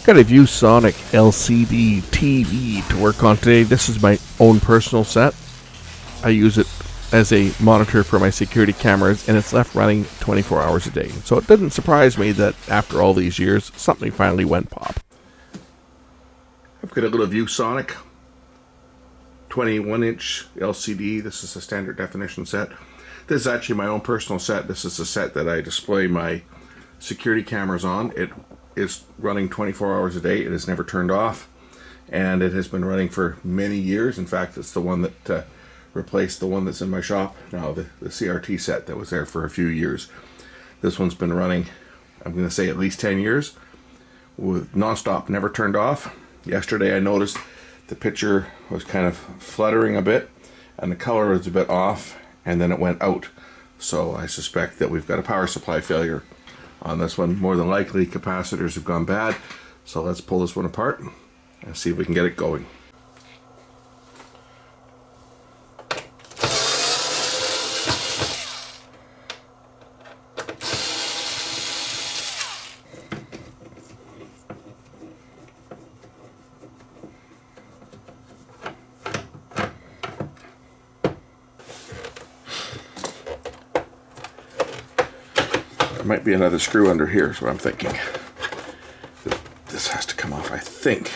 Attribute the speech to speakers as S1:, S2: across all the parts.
S1: Got a Viewsonic LCD TV to work on today. This is my own personal set. I use it as a monitor for my security cameras, and it's left running 24 hours a day. So it didn't surprise me that after all these years, something finally went pop. I've got a little Viewsonic 21-inch LCD. This is a standard definition set. This is actually my own personal set. This is a set that I display my security cameras on. It is running 24 hours a day. It is never turned off, and it has been running for many years. In fact, it's the one that replaced the one that's in my shop now, the CRT set that was there for a few years. This one's been running, I'm going to say, at least 10 years with non-stop, never turned off. Yesterday I noticed the picture was kind of fluttering a bit and the color was a bit off, and then it went out. So I suspect that we've got a power supply failure on this one. More than likely capacitors have gone bad. So let's pull this one apart and see if we can get it going. Might be another screw under here is what I'm thinking. This has to come off, I think.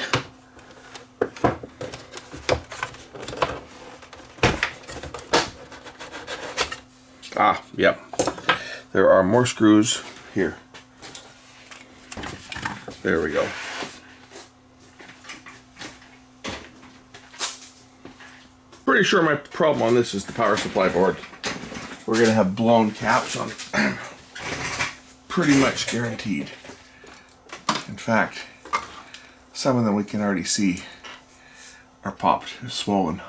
S1: Ah, yep. There are more screws here. There we go. Pretty sure my problem on this is the power supply board. We're gonna have blown caps on it. Pretty much guaranteed. In fact, some of them we can already see are popped, swollen.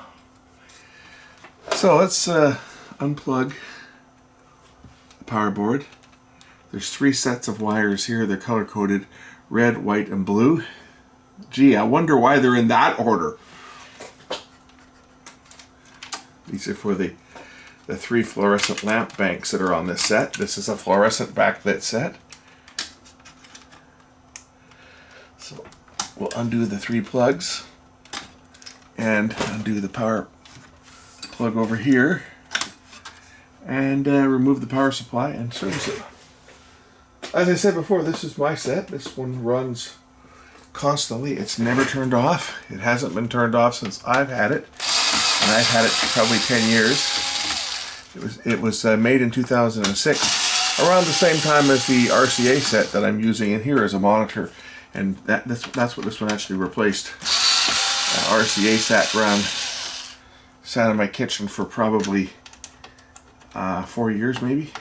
S1: So let's unplug the power board. There's 3 sets of wires here. They're color coded red, white, and blue. Gee, I wonder why they're in that order. These are for the 3 fluorescent lamp banks that are on this set. This is a fluorescent backlit set. So we'll undo the 3 plugs and undo the power plug over here and remove the power supply and service it. As I said before, this is my set. This one runs constantly. It's never turned off. It hasn't been turned off since I've had it, and I've had it for probably 10 years. It was made in 2006, around the same time as the RCA set that I'm using in here as a monitor, and that's what this one actually replaced. RCA sat in my kitchen for probably 4 years maybe,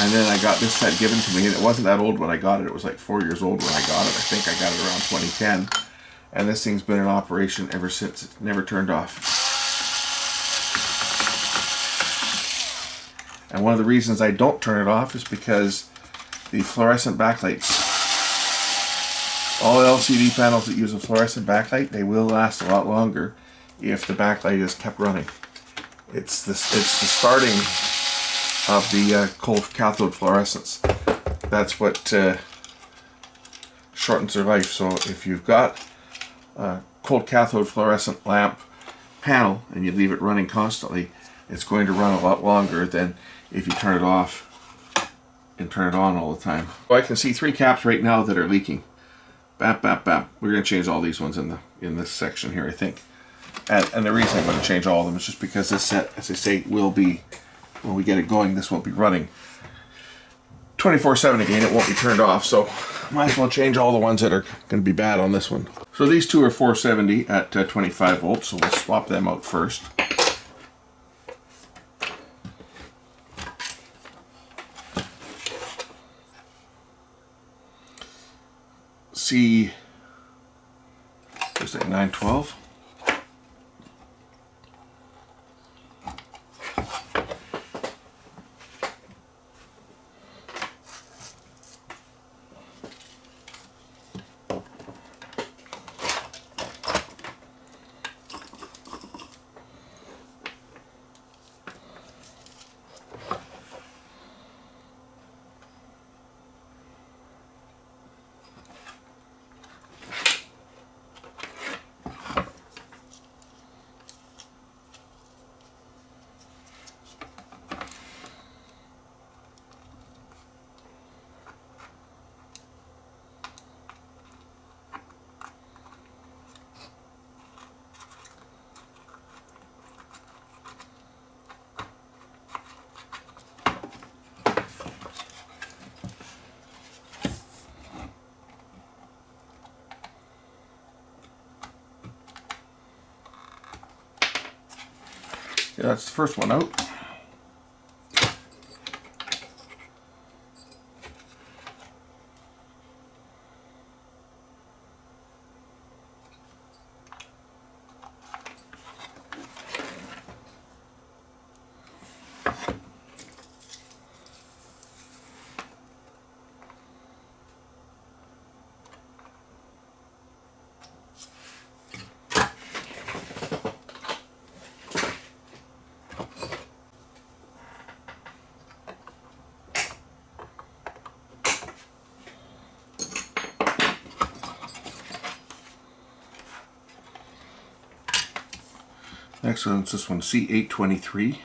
S1: and then I got this set given to me, and it wasn't that old when I got it. It was like 4 years old when I got it. I think I got it around 2010, and this thing's been in operation ever since. It's never turned off. And one of the reasons I don't turn it off is because the fluorescent backlights, all LCD panels that use a fluorescent backlight, they will last a lot longer if the backlight is kept running. It's the starting of the cold cathode fluorescence. That's what shortens their life. So if you've got a cold cathode fluorescent lamp panel and you leave it running constantly, it's going to run a lot longer than if you turn it off and turn it on all the time. Well, I can see 3 caps right now that are leaking. Bap, bap, bap. We're going to change all these ones in this section here, I think. And the reason I'm going to change all of them is just because this set, as I say, will be, when we get it going, this won't be running 24/7 again. It won't be turned off, so might as well change all the ones that are going to be bad on this one. So these 2 are 470 at 25 volts, so we'll swap them out first. See, there's that 912. Yeah, that's the first one out. Next one's this one, C823.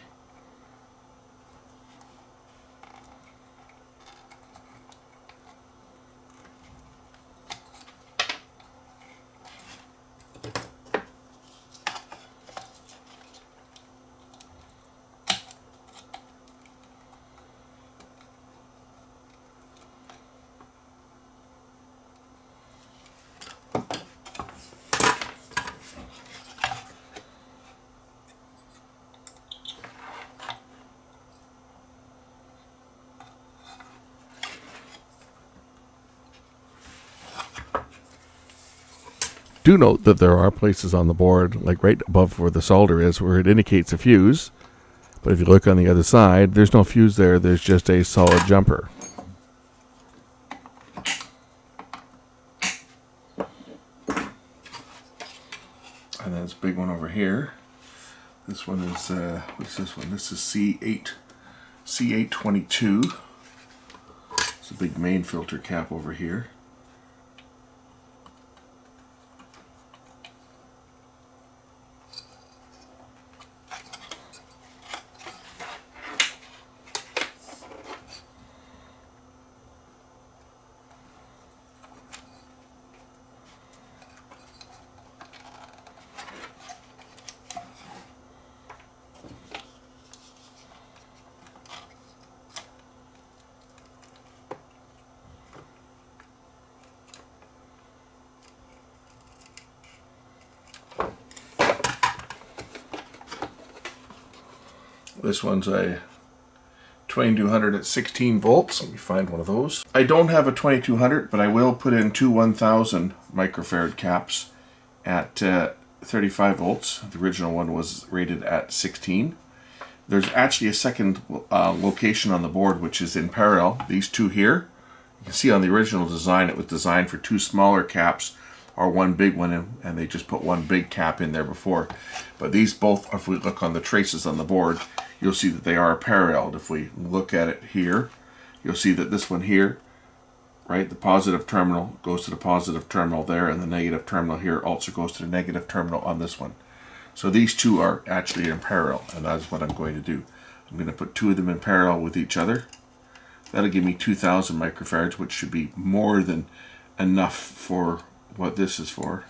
S1: Do note that there are places on the board, like right above where the solder is, where it indicates a fuse. But if you look on the other side, there's no fuse there, there's just a solid jumper. And then this big one over here. This one is, what's this one? This is C822. It's a big main filter cap over here. This one's a 2200 at 16 volts. Let me find one of those. I don't have a 2200, but I will put in two 1000 microfarad caps at 35 volts. The original one was rated at 16. There's actually a second location on the board which is in parallel. These two here. You can see on the original design it was designed for two smaller caps or one big one, and they just put one big cap in there before. But these both, if we look on the traces on the board, you'll see that they are paralleled. If we look at it here, you'll see that this one here, right, the positive terminal goes to the positive terminal there, and the negative terminal here also goes to the negative terminal on this one. So these two are actually in parallel, and that's what I'm going to do. I'm going to put two of them in parallel with each other. That'll give me 2000 microfarads, which should be more than enough for what this is for.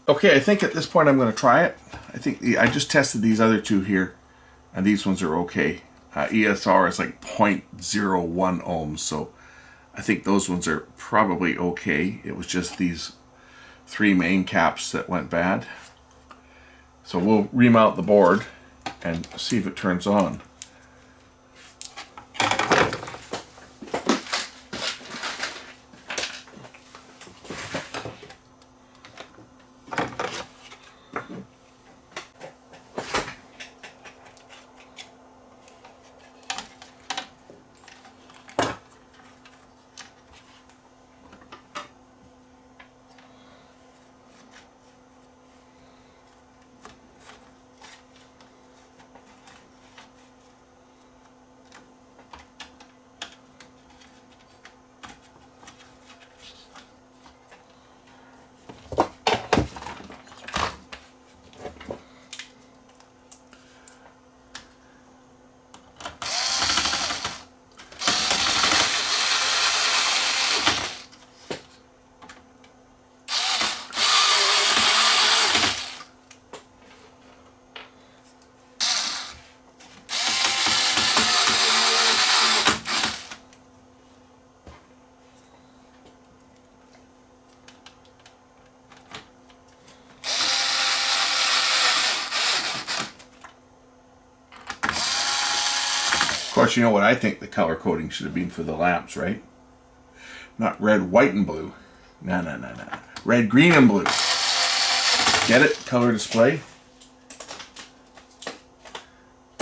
S1: Okay, I think at this point I'm going to try it. I think I just tested these other two here, and these ones are okay. ESR is like 0.01 ohms, so I think those ones are probably okay. It was just these three main caps that went bad. So we'll remount the board and see if it turns on. course, you know what I think the color coding should have been for the lamps, right? Not red, white, and blue. No. Red, green, and blue. Get it? Color display.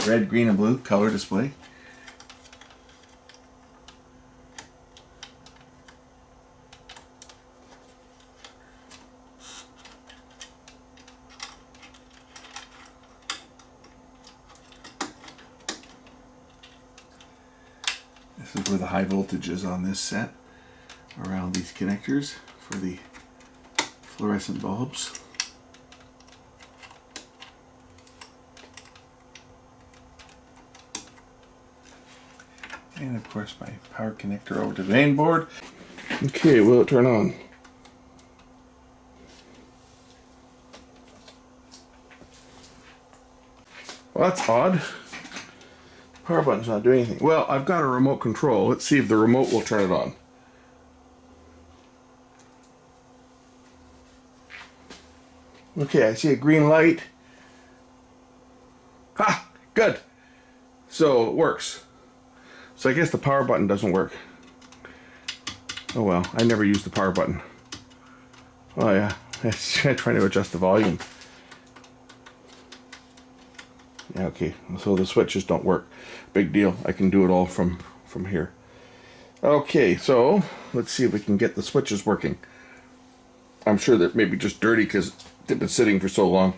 S1: Red, green, and blue, color display. This is where the high voltage is on this set, around these connectors for the fluorescent bulbs. And of course my power connector over to the main board. Okay, will it turn on? Well, that's odd. Power button's not doing anything. Well, I've got a remote control. Let's see if the remote will turn it on. Okay, I see a green light. Ha! Good! So it works. So I guess the power button doesn't work. Oh well, I never use the power button. Oh yeah, I'm trying to adjust the volume. Yeah, okay, so the switches don't work. Big deal, I can do it all from here. Okay, so let's see if we can get the switches working. I'm sure that maybe just dirty because they've been sitting for so long.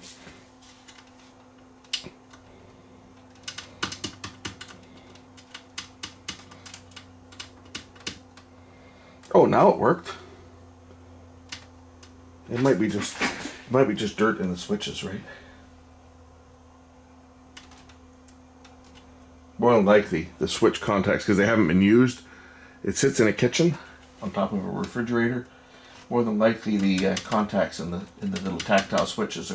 S1: Oh, now it worked. It might be just dirt in the switches, right? More than likely, the switch contacts, because they haven't been used, it sits in a kitchen on top of a refrigerator. More than likely, the contacts in the little tactile switches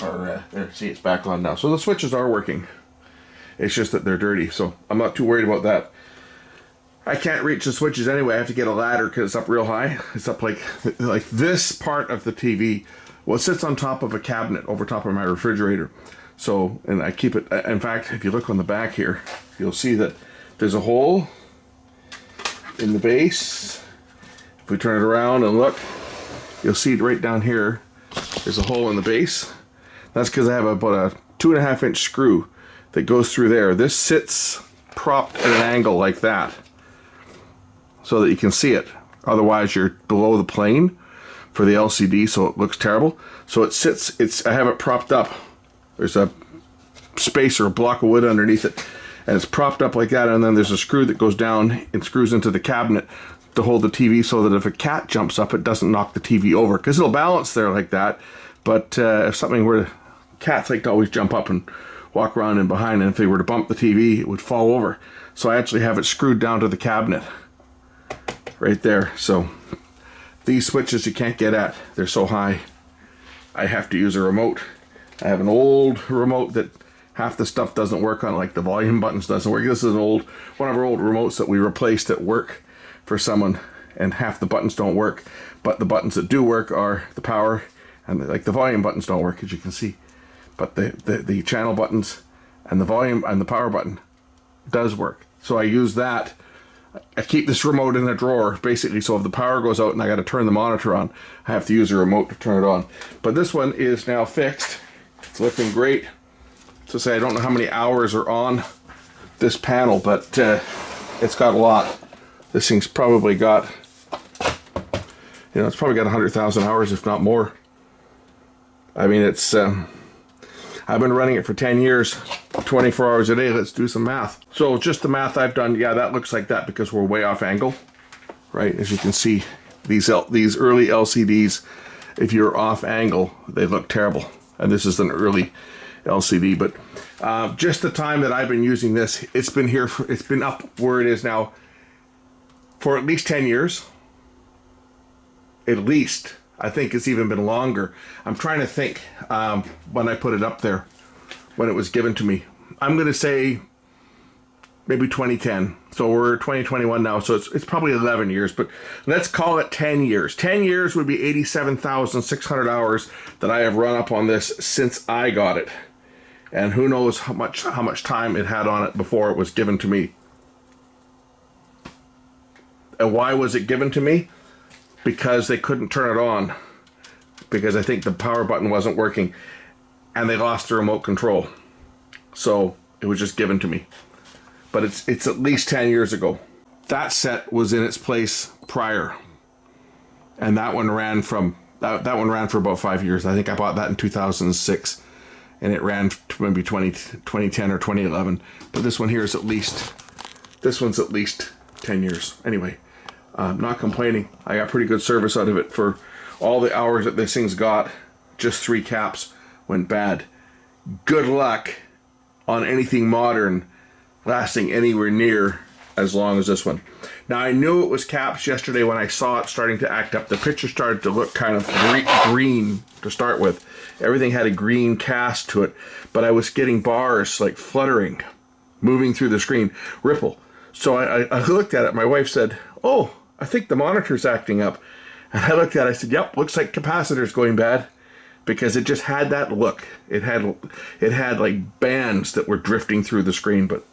S1: are there. See, it's back on now. So the switches are working. It's just that they're dirty. So I'm not too worried about that. I can't reach the switches anyway. I have to get a ladder because it's up real high. It's up like this part of the TV. Well, it sits on top of a cabinet over top of my refrigerator. So, and I keep it, in fact, if you look on the back here, you'll see that there's a hole in the base. If we turn it around and look, you'll see right down here, there's a hole in the base. That's because I have about a 2.5-inch screw that goes through there. This sits propped at an angle like that, so that you can see it. Otherwise, you're below the plane for the LCD, so it looks terrible. So it sits, I have it propped up. There's a space or a block of wood underneath it, and it's propped up like that, and then there's a screw that goes down and screws into the cabinet to hold the TV so that if a cat jumps up, it doesn't knock the TV over, because it'll balance there like that. But if something were to, cats like to always jump up and walk around in behind, and if they were to bump the TV, it would fall over. So I actually have it screwed down to the cabinet right there. So these switches you can't get at, they're so high. I have to use a remote. I have an old remote that half the stuff doesn't work on, like the volume buttons doesn't work. This is one of our old remotes that we replaced at work for someone, and half the buttons don't work. But the buttons that do work are the power, and like the volume buttons don't work, as you can see. But the channel buttons and the volume and the power button does work. So I use that. I keep this remote in a drawer, basically, so if the power goes out and I got to turn the monitor on, I have to use a remote to turn it on. But this one is now fixed. It's looking great. To say, I don't know how many hours are on this panel, but it's got a lot. This thing's probably got, it's probably got 100,000 hours, if not more. I mean, it's, I've been running it for 10 years, 24 hours a day. Let's do some math. So just the math I've done, yeah, that looks like that because we're way off angle, right? As you can see, these early LCDs, if you're off angle, they look terrible. And this is an early LCD, but just the time that I've been using this, it's been up where it is now for at least 10 years. At least. I think it's even been longer. I'm trying to think when I put it up there, when it was given to me. I'm going to say maybe 2010. So we're 2021 now, so it's probably 11 years, but let's call it 10 years. 10 years would be 87,600 hours that I have run up on this since I got it. and who knows how much time it had on it before it was given to me. And why was it given to me? Because they couldn't turn it on, because I think the power button wasn't working, and they lost the remote control. So it was just given to me. But it's at least 10 years ago. That set was in its place prior, and that one ran from that one ran for about 5 years. I think I bought that in 2006, and it ran to maybe 2010 or 2011. But this one here is this one's at least 10 years. Anyway, I'm not complaining. I got pretty good service out of it for all the hours that this thing's got. Just 3 caps went bad. Good luck on anything modern lasting anywhere near as long as this one. Now, I knew it was caps yesterday when I saw it starting to act up. The picture started to look kind of green to start with. Everything had a green cast to it, but I was getting bars like fluttering, moving through the screen, ripple. So I looked at it. My wife said, "Oh, I think the monitor's acting up." And I looked at it, I said, "Yep, looks like capacitor's going bad." Because it just had that look. It had like bands that were drifting through the screen, but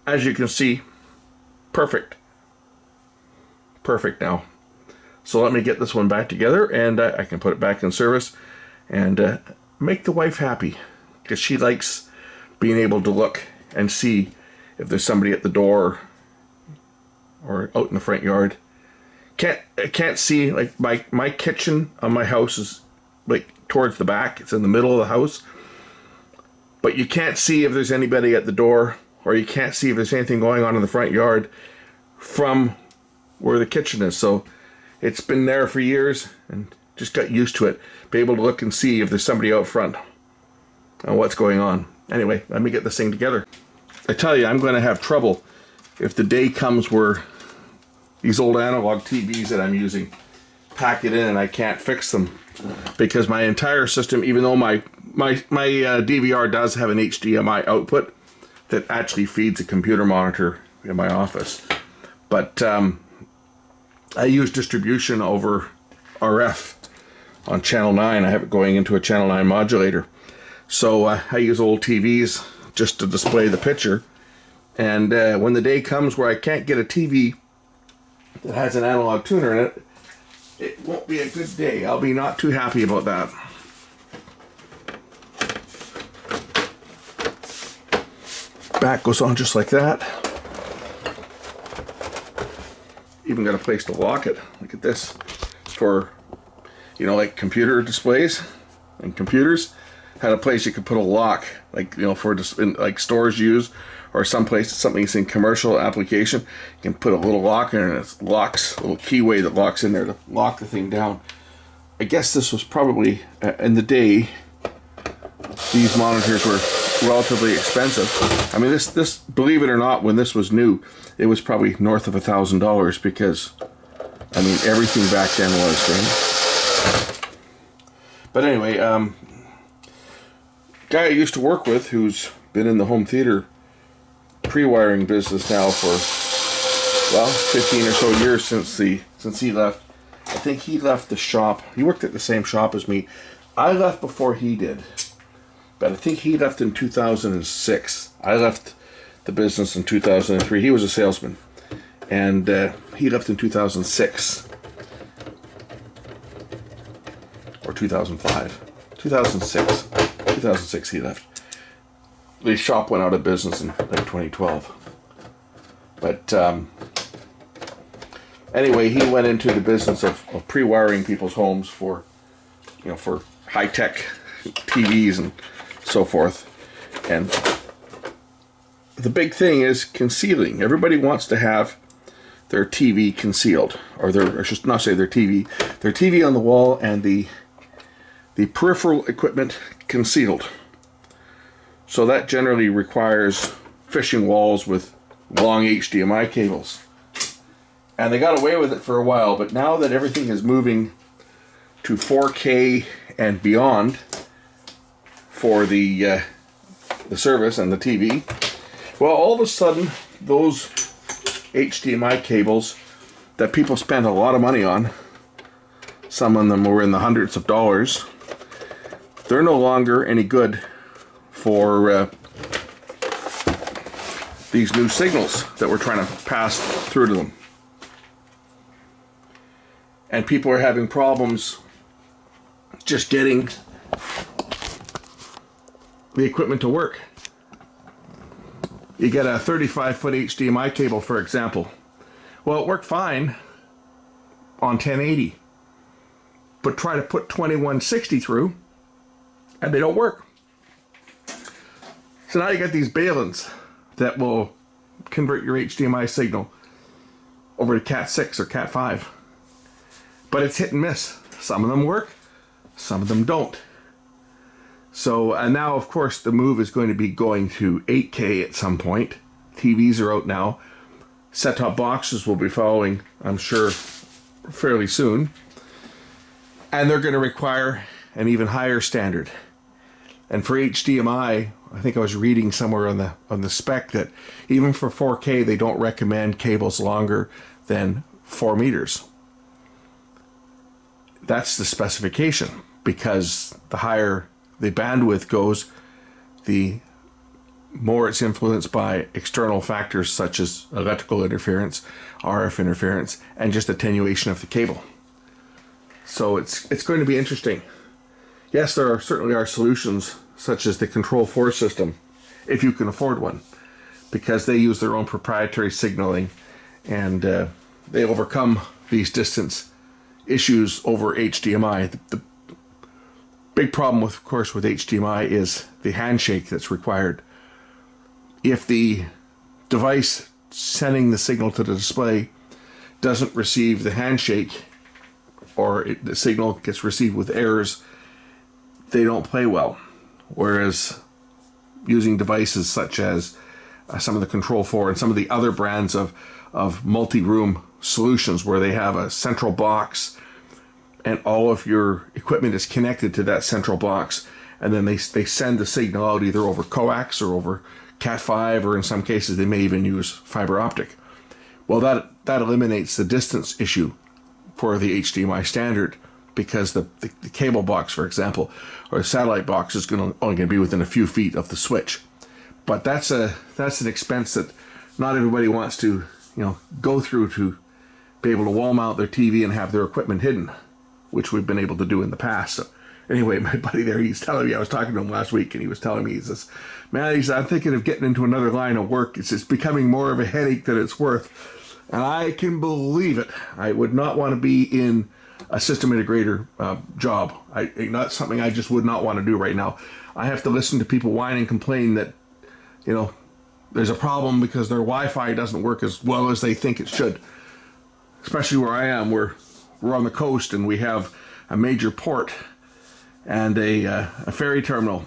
S1: as you can see, perfect. Perfect now. So let me get this one back together, and I can put it back in service and make the wife happy, because she likes being able to look and see if there's somebody at the door or out in the front yard. I can't see, like my kitchen on my house is like towards the back. It's in the middle of the house, but you can't see if there's anybody at the door, or you can't see if there's anything going on in the front yard from where the kitchen is. So it's been there for years, and just got used to it. Be able to look and see if there's somebody out front and what's going on. Anyway, let me get this thing together. I tell you, I'm going to have trouble if the day comes where these old analog TVs that I'm using pack it in and I can't fix them, because my entire system, even though my DVR does have an HDMI output that actually feeds a computer monitor in my office, but I use distribution over RF on channel 9. I have it going into a channel 9 modulator, so I use old TVs just to display the picture. And when the day comes where I can't get a TV that has an analog tuner in it, it won't be a good day. I'll be not too happy about that. Back goes on just like that. Even got a place to lock it. Look at this. For, you know, like computer displays and computers, had a place you could put a lock, like, you know, for just like stores use, or someplace something's in commercial application, you can put a little lock in it, and it locks, a little keyway that locks in there to lock the thing down. I guess this was probably, in the day, these monitors were relatively expensive. I mean, this, believe it or not, when this was new, it was probably north of $1,000, because, I mean, everything back then was, right? But anyway, guy I used to work with, who's been in the home theater pre-wiring business now for, well, 15 or so years since he left. I think he left the shop. He worked at the same shop as me. I left before he did, but I think he left in 2006. I left the business in 2003. He was a salesman, and he left in 2006 or 2005. 2006 he left. The shop went out of business in like 2012. But anyway, he went into the business of pre-wiring people's homes for, you know, for high-tech TVs and so forth. And the big thing is concealing. Everybody wants to have their TV concealed, or I should not say their TV on the wall and the peripheral equipment concealed. So that generally requires fishing walls with long HDMI cables. And they got away with it for a while, but now that everything is moving to 4K and beyond for the service and the TV, well, all of a sudden, those HDMI cables that people spent a lot of money on, some of them were in the hundreds of dollars, they're no longer any good for these new signals that we're trying to pass through to them. And people are having problems just getting the equipment to work. You get a 35-foot HDMI cable, for example. Well, it worked fine on 1080, but try to put 2160 through, and they don't work. So now you got these balins that will convert your HDMI signal over to Cat 6 or Cat 5. But it's hit and miss. Some of them work, some of them don't. So, and now of course the move is going to be going to 8K at some point. TVs are out now. Set-top boxes will be following, I'm sure, fairly soon. And they're going to require an even higher standard. And for HDMI, I think I was reading somewhere on the spec that even for 4K, they don't recommend cables longer than 4 meters. That's the specification, because the higher the bandwidth goes, the more it's influenced by external factors such as electrical interference, RF interference, and just attenuation of the cable. So it's going to be interesting. Yes, there certainly are solutions such as the Control 4 system, if you can afford one, because they use their own proprietary signaling, and they overcome these distance issues over HDMI. The big problem, of course, with HDMI is the handshake that's required. If the device sending the signal to the display doesn't receive the handshake, or the signal gets received with errors, they don't play well. Whereas using devices such as some of the Control 4 and some of the other brands of multi-room solutions, where they have a central box and all of your equipment is connected to that central box, and then they send the signal out either over coax or over Cat 5, or in some cases they may even use fiber optic. Well, that eliminates the distance issue for the HDMI standard, because the cable box, for example, or a satellite box is only going to be within a few feet of the switch. But that's an expense that not everybody wants to go through to be able to wall mount their TV and have their equipment hidden, which we've been able to do in the past. So anyway, my buddy there, he's telling me, I was talking to him last week, and he was telling me, he says, man, he said, I'm thinking of getting into another line of work. It's just becoming more of a headache than it's worth. And I can believe it. I would not want to be in a system integrator job. Not something I just would not want to do right now. I have to listen to people whine and complain that, there's a problem because their Wi-Fi doesn't work as well as they think it should. Especially where I am, we're on the coast, and we have a major port and a ferry terminal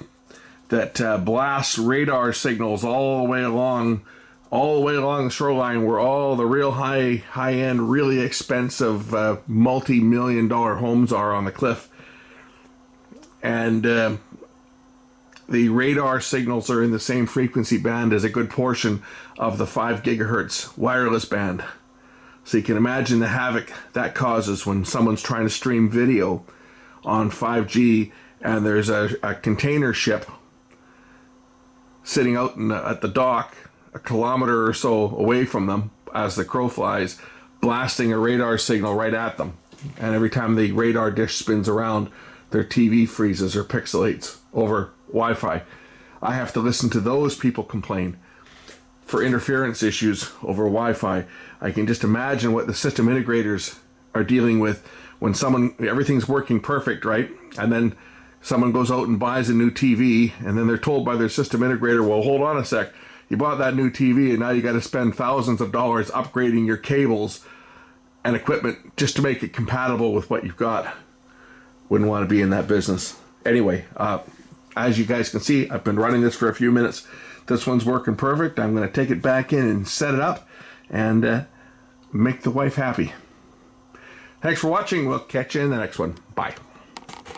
S1: that blasts radar signals all the way along the shoreline, where all the real high-end, really expensive, multi-million-dollar homes are on the cliff. And the radar signals are in the same frequency band as a good portion of the 5 gigahertz wireless band. So you can imagine the havoc that causes when someone's trying to stream video on 5G, and there's a container ship sitting out at the dock a kilometer or so away from them as the crow flies, blasting a radar signal right at them. And every time the radar dish spins around, their TV freezes or pixelates over Wi-Fi. I have to listen to those people complain for interference issues over Wi-Fi. I can just imagine what the system integrators are dealing with when everything's working perfect, right? And then someone goes out and buys a new TV, and then they're told by their system integrator, well, hold on a sec. You bought that new TV, and now you got to spend thousands of dollars upgrading your cables and equipment just to make it compatible with what you've got. Wouldn't want to be in that business. Anyway, as you guys can see, I've been running this for a few minutes. This one's working perfect. I'm going to take it back in and set it up and make the wife happy. Thanks for watching. We'll catch you in the next one. Bye.